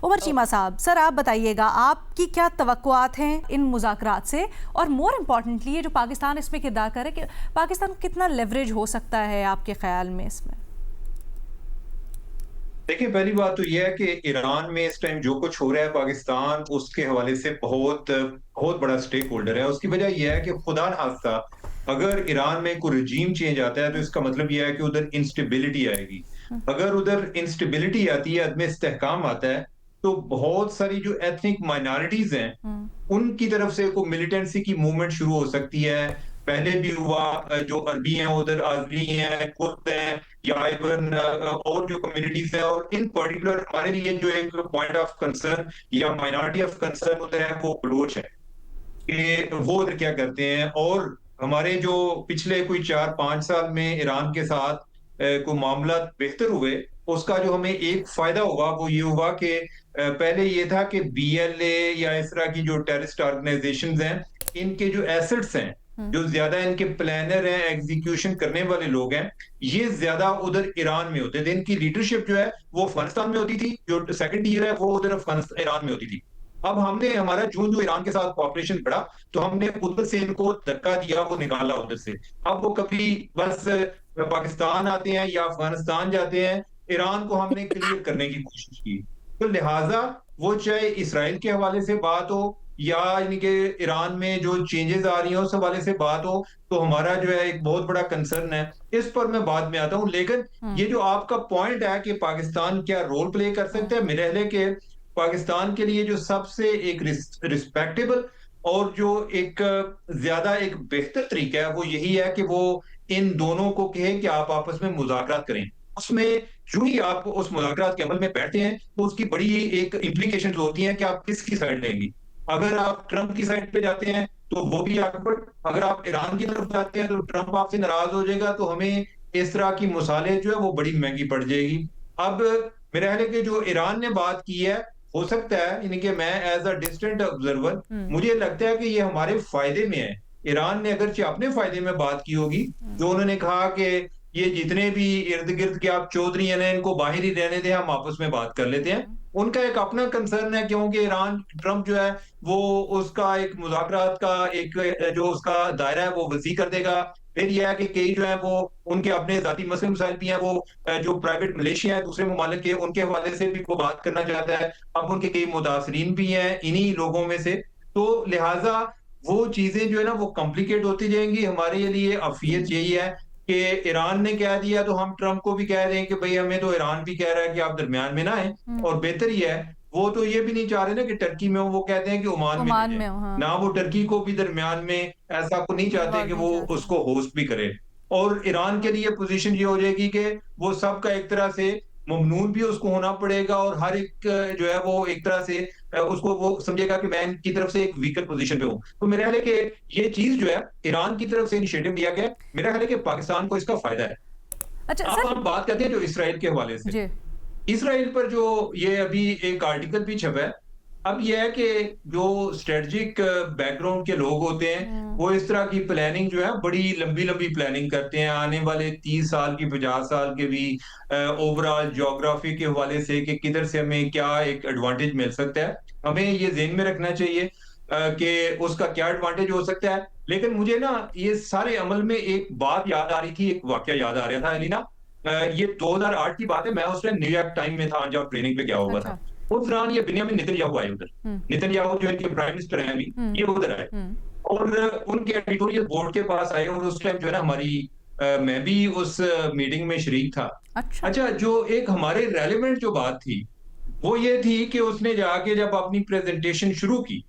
उमर चीमा साहब, सर आप बताइएगा, आपकी क्या तवक्कुआत हैं इन मुज़ाकरात से, और मोर इम्पॉर्टेंटली ये जो पाकिस्तान इसमें किरदार करे कि पाकिस्तान कितना लेवरेज हो सकता है आपके ख्याल में इसमें? देखिए, पहली बात तो यह है कि ईरान में इस टाइम जो कुछ हो रहा है, पाकिस्तान उसके हवाले से बहुत बहुत बड़ा स्टेक होल्डर है। उसकी वजह यह है कि खुदा न खास्ता अगर ईरान में कोई रजीम चेंज आता है तो इसका मतलब यह है कि उधर इंस्टेबिलिटी आएगी। अगर उधर इंस्टेबिलिटी आती है, अदम इस्तेहकाम आता है, तो बहुत सारी जो एथनिक माइनॉरिटीज हैं उनकी तरफ से को मिलिटेंसी की मूवमेंट शुरू हो सकती है। पहले भी हुआ, जो अरबी हैं उधर आजरी हैं, कुर्द हैं, या इवन और जो कम्युनिटीज हैं, और इन पर्टिकुलर हमारे लिए जो एक पॉइंट ऑफ कंसर्न या माइनॉरिटी ऑफ कंसर्न उधर है वो बलोच है कि वो उधर क्या करते हैं। और हमारे जो पिछले कोई 4-5 साल में ईरान के साथ कोई मामला बेहतर हुए, उसका जो हमें एक फायदा हुआ वो ये हुआ कि पहले ये था कि बीएलए या इस तरह की जो टेररिस्ट ऑर्गेनाइजेशंस हैं, इनके जो एसेट्स हैं, जो ज्यादा इनके प्लानर हैं, एग्जीक्यूशन करने वाले लोग हैं, ये ज्यादा उधर ईरान में होते थे। इनकी लीडरशिप जो है वो अफगानिस्तान में होती थी, जो सेकंड ईयर है वो उधर अफगानिस्तान ईरान में होती थी। अब हमने हमारा जो ईरान के साथ कॉपरेशन बढ़ा, तो हमने उधर से इनको धक्का दिया, वो निकाला उधर से। अब वो कभी बस पाकिस्तान आते हैं या अफगानिस्तान जाते हैं, ईरान को हमने क्लियर करने की कोशिश की। तो लिहाजा वो चाहे इसराइल के हवाले से बात हो या इनके ईरान में जो चेंजेस आ रही हैं उस हवाले से बात हो, तो हमारा जो है एक बहुत बड़ा कंसर्न है। इस पर मैं बाद में आता हूं, लेकिन ये जो आपका पॉइंट है कि पाकिस्तान क्या रोल प्ले कर सकते हैं, मेरे ख्याल है कि पाकिस्तान के लिए जो सबसे एक रिस्पेक्टेबल और जो एक ज्यादा एक बेहतर तरीका है वो यही है कि वो इन दोनों को कहे कि आप आपस में मुज़ाकरात करें। उसमें जो ही आप उस मुज़ाकरात के अमल में बैठते हैं तो उसकी बड़ी एक इम्प्लीकेशन होती हैं कि आप किसकी साइड लेंगे। अगर आप ट्रंप की साइड पे जाते हैं तो वो भी awkward, अगर आप ईरान की तरफ जाते हैं तो ट्रंप आपसे नाराज हो जाएगा, तो हमें इस तरह की मिसालें जो है वो बड़ी महंगी पड़ जाएगी। अब मेरा ख्याल है कि जो ईरान ने बात की है, हो सकता है यानी कि मैं एज अ डिस्टेंट ऑब्जर्वर, मुझे लगता है कि ये हमारे फायदे में है। ईरान ने अगरचे अपने फायदे में बात की होगी, जो उन्होंने कहा कि ये जितने भी इर्द गिर्द के आप चौधरी हैं ना, इनको बाहर ही रहने दें, हम आपस में बात कर लेते हैं। उनका एक अपना कंसर्न है, क्योंकि ईरान ट्रंप जो है वो उसका एक मुज़ाकरात का एक जो उसका दायरा है वो वसी कर देगा। फिर यह है कि कई जो है वो उनके अपने जाती मसले मसाइल भी हैं, वो जो प्राइवेट मलेशिया है दूसरे ममालिक के, उनके हवाले से भी वो बात करना चाहता है। अब उनके कई मुतासरीन भी हैं इन्हीं लोगों में से, तो लिहाजा वो चीजें जो है ना वो कॉम्प्लिकेट होती जाएंगी। हमारे लिए अफियत यही है कि ईरान ने कह दिया तो हम ट्रंप को भी कह दें कि भाई हमें तो ईरान भी कह रहा है कि आप दरमियान में ना आए, और बेहतर ही है। वो तो ये भी नहीं चाह रहे ना कि टर्की में हो, वो कहते हैं कि ओमान में ओमान ले में जाए हो, हाँ। ना, वो टर्की को भी दरमियान में ऐसा को नहीं चाहते कि इन्वॉल्व नहीं वो चाहते। उसको होस्ट भी करे। और ईरान के लिए पोजीशन ये हो जाएगी कि वो सबका एक तरह से ममनून भी उसको होना पड़ेगा, और हर एक जो है वो एक तरह से उसको वो समझेगा कि मैं इनकी तरफ से एक वीकर पोजीशन पे हूँ। तो मेरा ख्याल है कि ये चीज जो है ईरान की तरफ से इनिशिएटिव लिया गया है, मेरा ख्याल है कि पाकिस्तान को इसका फायदा है। अच्छा अब सर। हम बात करते हैं जो इसराइल के हवाले से। जी। इसराइल पर जो ये अभी एक आर्टिकल भी छपा है, अब यह है कि जो स्ट्रेटजिक बैकग्राउंड के लोग होते हैं वो इस तरह की प्लानिंग जो है बड़ी लंबी लंबी प्लानिंग करते हैं, आने वाले 30 साल की 50 साल के भी ओवरऑल ज्योग्राफी के हवाले से कि किधर से हमें क्या एक एडवांटेज मिल सकता है। हमें ये ज़हन में रखना चाहिए कि उसका क्या एडवांटेज हो सकता है। लेकिन मुझे ना ये सारे अमल में एक बात याद आ रही थी, एक वाकया याद आ रहा था अलीना। ये 2008 की बात है, मैं उस टाइम न्यूयॉर्क टाइम में था जब ट्रेनिंग पे गया हुआ था। अच्छा। उस दौरान ये बिन्यामिन नेतन्याहू आए उधर। नेतन्याहू जो इनके प्राइम मिनिस्टर हैं अभी, ये उधर आए और उनके एडिटोरियल बोर्ड के पास आए, और उस टाइम जो है ना हमारी मैं भी उस मीटिंग में शरीक था। अच्छा। अच्छा, जो एक हमारे रेलेवेंट जो बात थी वो ये थी कि उसने जाके जब अपनी प्रेजेंटेशन शुरू की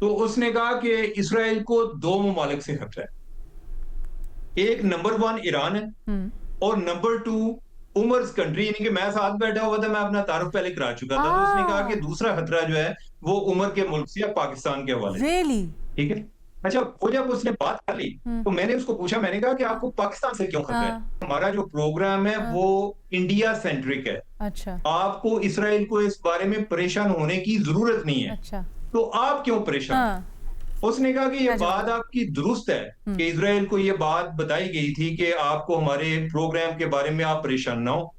तो उसने कहा कि इसराइल को दो ममालिक से खतरा है। एक नंबर वन ईरान है, और नंबर टू उमर्स कंट्री, यानी कि मैं साथ बैठा हुआ था, मैं अपना तारुफ पहले करा चुका था। तो उसने कहा कि दूसरा खतरा जो है वो उमर के मुल्क से या पाकिस्तान के हवाले से। रियली? ठीक है। अच्छा, वो जब उसने बात कर ली तो मैंने उसको पूछा, मैंने कहा कि आपको पाकिस्तान से क्यों खतरा है? हाँ। हमारा जो प्रोग्राम है हाँ। वो इंडिया सेंट्रिक है, अच्छा। आपको इसराइल को इस बारे में परेशान होने की जरूरत नहीं है, अच्छा। तो आप क्यों परेशान? हाँ। उसने कहा कि ये क्या जवाब बात है? आपकी दुरुस्त है कि इजराइल को ये बात बताई गई थी कि आपको हमारे प्रोग्राम के बारे में आप परेशान ना हो,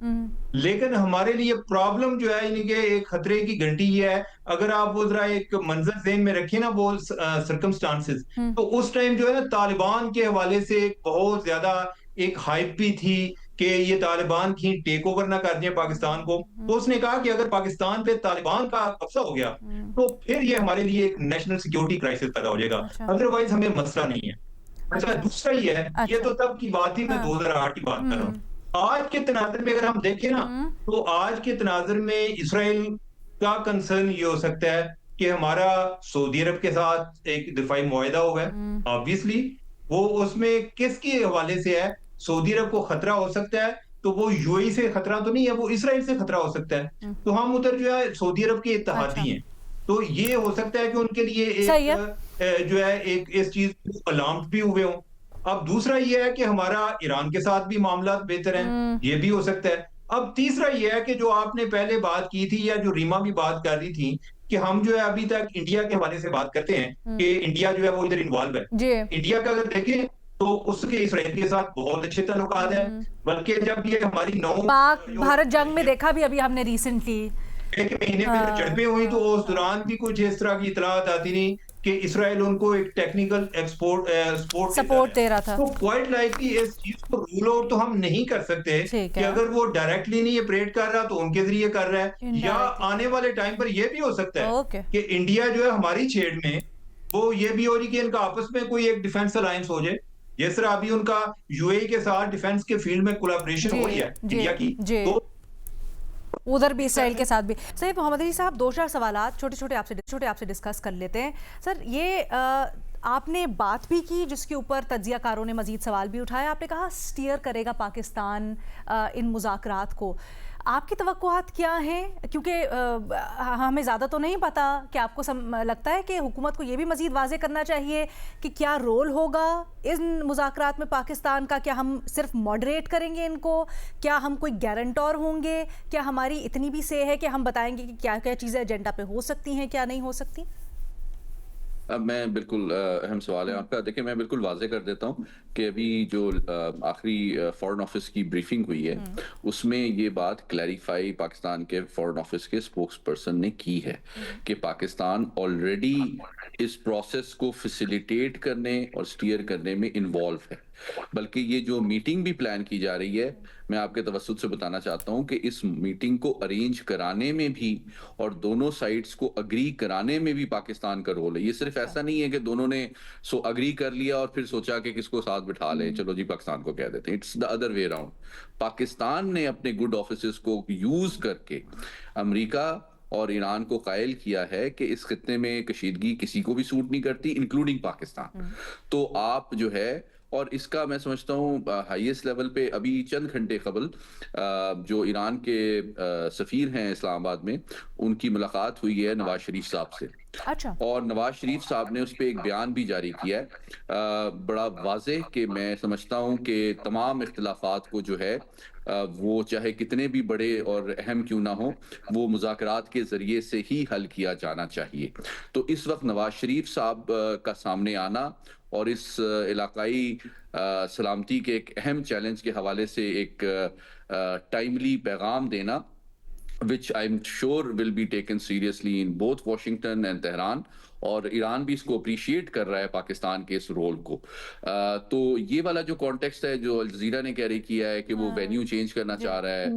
लेकिन हमारे लिए प्रॉब्लम जो है यानी कि एक खतरे की घंटी ये है, अगर आप वो जरा एक मंजर ज़हन में रखें ना वो सर्कमस्टांसेस, तो उस टाइम जो है ना तालिबान के हवाले से एक बहुत ज्यादा एक हाइप भी थी कि ये तालिबान की टेक ओवर ना कर दें पाकिस्तान को। तो उसने कहा कि अगर पाकिस्तान पे तालिबान का कब्जा हो गया तो फिर ये हमारे लिए एक नेशनल सिक्योरिटी क्राइसिस पैदा हो जाएगा, अच्छा अदरवाइज हमें मसला नहीं है। अच्छा, अच्छा दूसरा ये है, ये अच्छा तो तब की बात थी, मैं हाँ 2008 की बात कर रहा हम्म हूँ। आज के तनाज़ुर में अगर हम देखें ना, हम्म तो आज के तनाज़ुर में इसराइल का कंसर्न ये हो सकता है कि हमारा सऊदी अरब के साथ एक दिफाई मुआहिदा हो गया, हम्म ऑब्वियसली वो उसमें किसके हवाले से है, सऊदी अरब को खतरा हो सकता है, तो वो यूएई से खतरा तो नहीं है, वो इसराइल से खतरा हो सकता है। हम्म, तो हम उधर जो है सऊदी अरब के अच्छा इत्तेहादी हैं, तो ये हो सकता है कि उनके लिए सही एक है जो है एक इस चीज अलार्म भी हुए हों। अब दूसरा ये है कि हमारा ईरान के साथ भी मामला बेहतर हैं, हम्म ये भी हो सकता है। अब तीसरा ये है कि जो आपने पहले बात की थी या जो रीमा भी बात कर रही थी कि हम जो है अभी तक इंडिया के हवाले से बात करते हैं हम्म, कि इंडिया जो है वो इधर इन्वॉल्व है। जी इंडिया का अगर देखें तो उसके इसराइल के साथ बहुत अच्छे ताल्लुकात हैं, हम्म, बल्कि जब ये हमारी नौ पाक जो भारत जंग में देखा भी अभी हमने रिसेंटली एक महीने में जो झड़पें हुई तो उस दौरान भी कुछ इस तरह की इतलात आती नहीं कि इसराइल उनको एक टेक्निकल एक्सपोर्ट सपोर्ट देता सपोर्ट है। दे रहा था तो क्वाइट लाइकली इस चीज को रूल आउट तो हम नहीं कर सकते ठीक कि है अगर वो डायरेक्टली नहीं ऑपरेट कर रहा तो उनके जरिए कर रहा है, या इनडायरेक्टली आने वाले टाइम पर यह भी हो सकता है ओके कि इंडिया जो है हमारी छेड़ में वो ये भी हो रही कि इनका आपस में कोई एक डिफेंस अलायंस हो जाए, जिस तरह अभी उनका यूएई के साथ डिफेंस के फील्ड में कोलैबोरेशन जी हो रही है जी इंडिया की। जी तो उधर भी इसराइल के साथ भी सही। मोहम्मद अली साहब दो चार सवालात छोटे छोटे आपसे डिस्कस कर लेते हैं सर। ये आपने बात भी की जिसके ऊपर तज्जियाकारों ने मजीद सवाल भी उठाया, आपने कहा स्टीयर करेगा पाकिस्तान इन मुज़ाकरात को, आपकी तवक्कुआत क्या हैं? क्योंकि हमें ज़्यादा तो नहीं पता कि आपको लगता है कि हुकूमत को ये भी मज़ीद वाज़े करना चाहिए कि क्या रोल होगा इन मुज़ाकरात में पाकिस्तान का, क्या हम सिर्फ मॉडरेट करेंगे इनको, क्या हम कोई गारंटर होंगे, क्या हमारी इतनी भी से है कि हम बताएंगे कि क्या क्या चीज़ें एजेंडा पे हो सकती हैं क्या नहीं हो सकती? अब मैं बिल्कुल अहम सवाल है आपका। देखिए, मैं बिल्कुल वाज़ेह कर देता हूँ कि अभी जो आखिरी फॉरेन ऑफिस की ब्रीफिंग हुई है उसमें ये बात क्लैरिफाई पाकिस्तान के फॉरेन ऑफिस के स्पोक्स पर्सन ने की है कि पाकिस्तान ऑलरेडी इस प्रोसेस को फैसिलिटेट करने और स्टीयर करने में इन्वॉल्व है। बल्कि ये जो मीटिंग भी प्लान की जा रही है, मैं आपके तवज्जुह से बताना चाहता हूं कि इस मीटिंग को अरेंज कराने में भी और दोनों साइड्स को अग्री कराने में भी पाकिस्तान का रोल है। ये सिर्फ ऐसा नहीं है कि दोनों ने अग्री कर लिया और फिर सोचा कि किसको साथ बिठा लें, चलो जी पाकिस्तान को कह देते हैं। It's the other way around. Pakistan ने अपने गुड ऑफिस को यूज करके अमेरिका और ईरान को कायल किया है कि इस खित्ते में कशीदगी किसी को भी सूट नहीं करती, इंक्लूडिंग पाकिस्तान। तो आप जो है, और इसका मैं समझता हूँ हाईएस्ट लेवल पे अभी चंद घंटे कबल जो ईरान के सफीर हैं इस्लामाबाद में, उनकी मुलाकात हुई है नवाज शरीफ साहब से। अच्छा और नवाज शरीफ साहब ने उस पर एक बयान भी जारी किया है बड़ा वाज़ेह कि मैं समझता हूँ कि तमाम इख्तिलाफात को जो है वो चाहे कितने भी बड़े और अहम क्यों ना हो, वो मुज़ाकरात के ज़रिए से ही हल किया जाना चाहिए। तो इस वक्त नवाज शरीफ साहब का सामने आना और इस इलाकाई सलामती के एक अहम चैलेंज के हवाले से एक टाइमली पैगाम देना, which I'm sure will be taken seriously in both Washington and Tehran, और ईरान भी इसको अप्रिशिएट कर रहा है पाकिस्तान के इस रोल को। तो ये वाला जो कॉन्टेक्स्ट है जो अल जज़ीरा ने कैरी किया है कि वो वेन्यू चेंज करना चाह रहा है,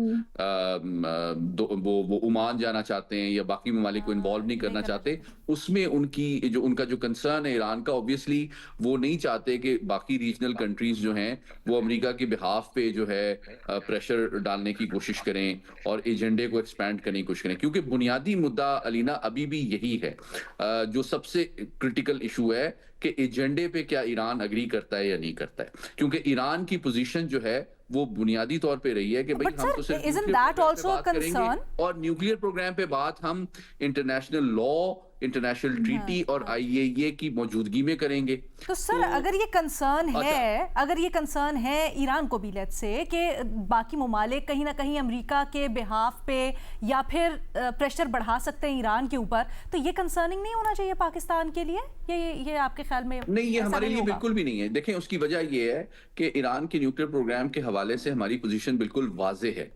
वो ओमान जाना चाहते हैं या बाकी ममालिक को इन्वॉल्व नहीं करना चाहते, उसमें उनका जो कंसर्न है ईरान का, ऑब्वियसली वो नहीं चाहते कि बाकी रीजनल कंट्रीज जो हैं वो अमेरिका के बिहाफ पे जो है प्रेशर डालने की कोशिश करें और एजेंडे को एक्सपैंड करने की कोशिश करें। क्योंकि बुनियादी मुद्दा अलीना अभी भी यही है, जो सबसे क्रिटिकल इशू है कि एजेंडे पे क्या ईरान अग्री करता है या नहीं करता है। क्योंकि ईरान की पोजीशन जो है वो बुनियादी तौर पे रही है कि भाई हम तो सिर्फ isn't that also a concern? और न्यूक्लियर प्रोग्राम पे बात हम इंटरनेशनल लॉ, इंटरनेशनल ट्रीटी और IAEA की मौजूदगी में करेंगे। तो सर अगर ये कंसर्न है, अगर ये कंसर्न है ईरान को भी, लेट्स से कि बाकी ममालिक कहीं ना कहीं अमेरिका के बिहाफ पे या फिर प्रेशर बढ़ा सकते हैं ईरान के ऊपर, तो ये कंसर्निंग नहीं होना चाहिए पाकिस्तान के लिए? ये आपके ख्याल में? नहीं, ये हमारे लिए होगा? बिल्कुल भी नहीं है। देखें, उसकी वजह ये है कि ईरान के न्यूक्लियर प्रोग्राम के हवाले से हमारी पोजीशन बिल्कुल वाजे है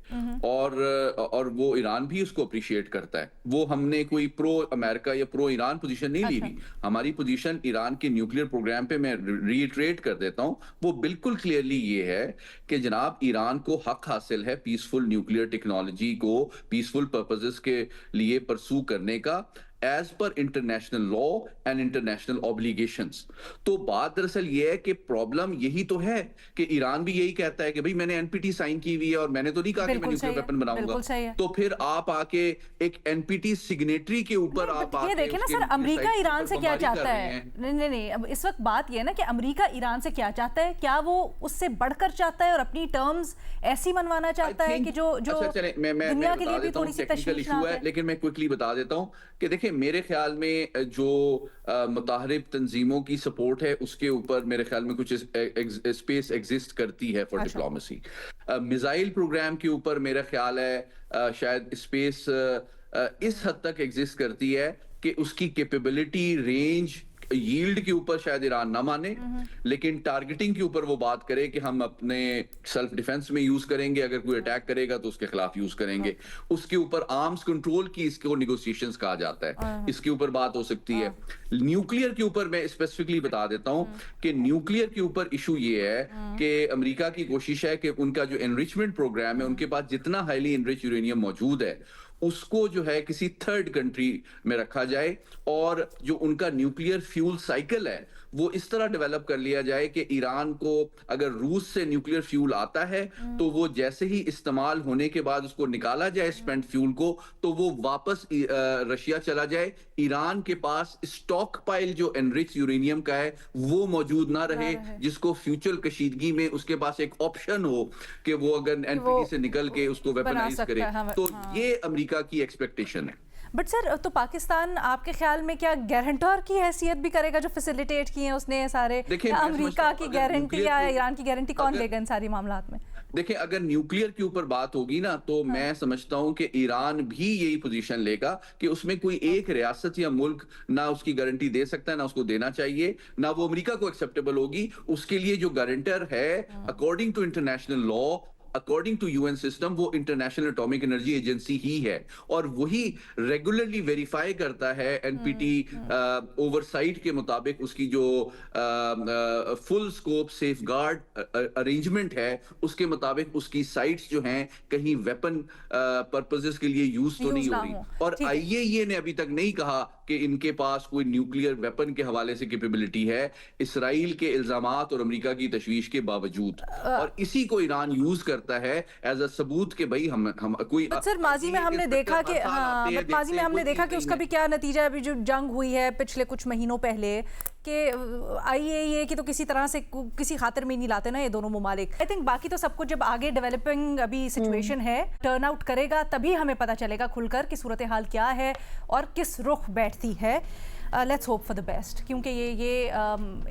और वो ईरान भी उसको अप्रिशिएट करता है। वो हमने कोई प्रो अमेरिका या प्रो ईरान पोजीशन नहीं ली हुई। हमारी पोजीशन ईरान के न्यूक्लियर प्रोग्राम पे मैं रीइटरेट कर देता हूं, वो बिल्कुल क्लियरली ये है कि जनाब ईरान को हक हासिल है पीसफुल न्यूक्लियर टेक्नोलॉजी को पीसफुल पर्पसेस के लिए परसू करने का एज पर international law and international obligations. तो बात दरअसल ये है कि प्रॉब्लम यही तो है कि ईरान भी यही कहता है कि भाई मैंने NPT साइन की हुई है और मैंने तो नहीं कहा कि मैं न्यूक्लियर वेपन बनाऊंगा। तो फिर आप आके एक NPT सिग्नेटरी के ऊपर आप ये देखें ना सर, अमेरिका ईरान से क्या चाहता है? नहीं, अब इस वक्त बात ये है ना कि अमेरिका ईरान से क्या चाहता है, क्या वो उससे बढ़कर चाहता है और अपनी टर्म्स ऐसी मनवाना चाहता है कि जो दुनिया के लिए भी थोड़ी सी तशवीश है? लेकिन मैं क्विकली बता देता हूं कि देखिए मेरे ख्याल में जो मुताहरिब तंजीमों की सपोर्ट है उसके ऊपर मेरे ख्याल में कुछ स्पेस एग्जिस्ट करती है फॉर डिप्लोमेसी। मिसाइल प्रोग्राम के ऊपर मेरा ख्याल है शायद स्पेस इस हद तक एग्जिस्ट करती है कि उसकी कैपेबिलिटी, रेंज, यील्ड के ऊपर शायद ईरान ना माने, लेकिन टारगेटिंग के ऊपर वो बात करे कि हम अपने सेल्फ डिफेंस में यूज करेंगे, अगर कोई अटैक करेगा तो उसके खिलाफ यूज करेंगे। उसके ऊपर आर्म्स कंट्रोल की इसको नेगोशिएशंस कहा जाता है, इसके ऊपर बात हो सकती है। न्यूक्लियर के ऊपर मैं स्पेसिफिकली बता देता हूं कि न्यूक्लियर के ऊपर इशू ये है कि अमेरिका की कोशिश है कि उनका जो एनरिचमेंट प्रोग्राम है, उनके पास जितना हाईली एनरिच यूरेनियम मौजूद है उसको जो है किसी थर्ड कंट्री में रखा जाए और जो उनका न्यूक्लियर फ्यूल साइकिल है वो इस तरह डेवलप कर लिया जाए कि ईरान को अगर रूस से न्यूक्लियर फ्यूल आता है तो वो जैसे ही इस्तेमाल होने के बाद उसको निकाला जाए स्पेंट फ्यूल को, तो वो वापस रशिया चला जाए। ईरान के पास स्टॉक पाइल जो एनरिच यूरेनियम का है वो मौजूद ना रहे, जिसको फ्यूचर कशीदगी में उसके पास एक ऑप्शन हो कि वो अगर NPT से निकल के उसको वेपनाइज करे। तो ये अमेरिका की एक्सपेक्टेशन है। बट सर, तो पाकिस्तान आपके ख्याल में क्या गारंटर की हैसियत भी करेगा जो फैसिलिटेट किए हैं उसने सारे? अमेरिका की गारंटी या ईरान की गारंटी कौन लेगा इन सारी मामलात में? देखिए, अगर न्यूक्लियर के ऊपर बात होगी ना तो मैं समझता हूं कि ईरान भी यही पोजीशन लेगा कि उसमें कोई एक रियासत या मुल्क ना उसकी गारंटी दे सकता है, ना उसको देना चाहिए, ना वो अमेरिका को एक्सेप्टेबल होगी। उसके लिए जो गारंटर है according to international law, according to UN system, वो इंटरनेशनल एटॉमिक एनर्जी एजेंसी ही है और वही रेगुलरली वेरीफाई करता है NPT ओवरसाइट के मुताबिक उसकी जो फुल स्कोप सेफगार्ड अरेंजमेंट है उसके मुताबिक उसकी साइट्स जो हैं कहीं वेपन पर्पसेस के लिए यूज तो नहीं हो रही। और IAEA ने अभी तक नहीं कहा कि इनके पास कोई न्यूक्लियर वेपन के हवाले से कैपेबिलिटी है, इसराइल के इल्जामात और अमेरिका की तशवीश के बावजूद, और इसी को ईरान यूज करता है एज अ सबूत कि भाई हम कोई। सर माजी में हमने देखा कि माजी में हमने देखा कि उसका भी क्या नतीजा है। अभी जो जंग हुई है पिछले कुछ महीनों पहले कि IAEA की तो किसी तरह से किसी खातिर में नहीं लाते ना ये दोनों मुमालिक। आई थिंक बाकी तो सब कुछ जब आगे डेवलपिंग अभी सिचुएशन है, टर्न आउट करेगा तभी हमें पता चलेगा खुलकर कि सूरत हाल क्या है और किस रुख बैठती है। Let's hope for the best, क्योंकि ये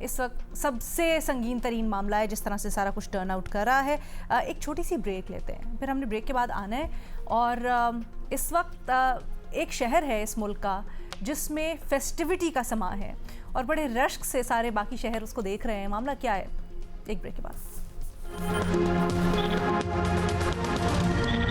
इस वक्त सबसे संगीन तरीन मामला है जिस तरह से सारा कुछ टर्न आउट कर रहा है। एक छोटी सी ब्रेक लेते हैं, फिर हमने ब्रेक के बाद आना है। और इस वक्त एक शहर है इस मुल्क का जिसमें फेस्टिविटी का समा है और बड़े रश्क से सारे बाकी शहर उसको देख रहे हैं। मामला क्या है, एक ब्रेक के बाद।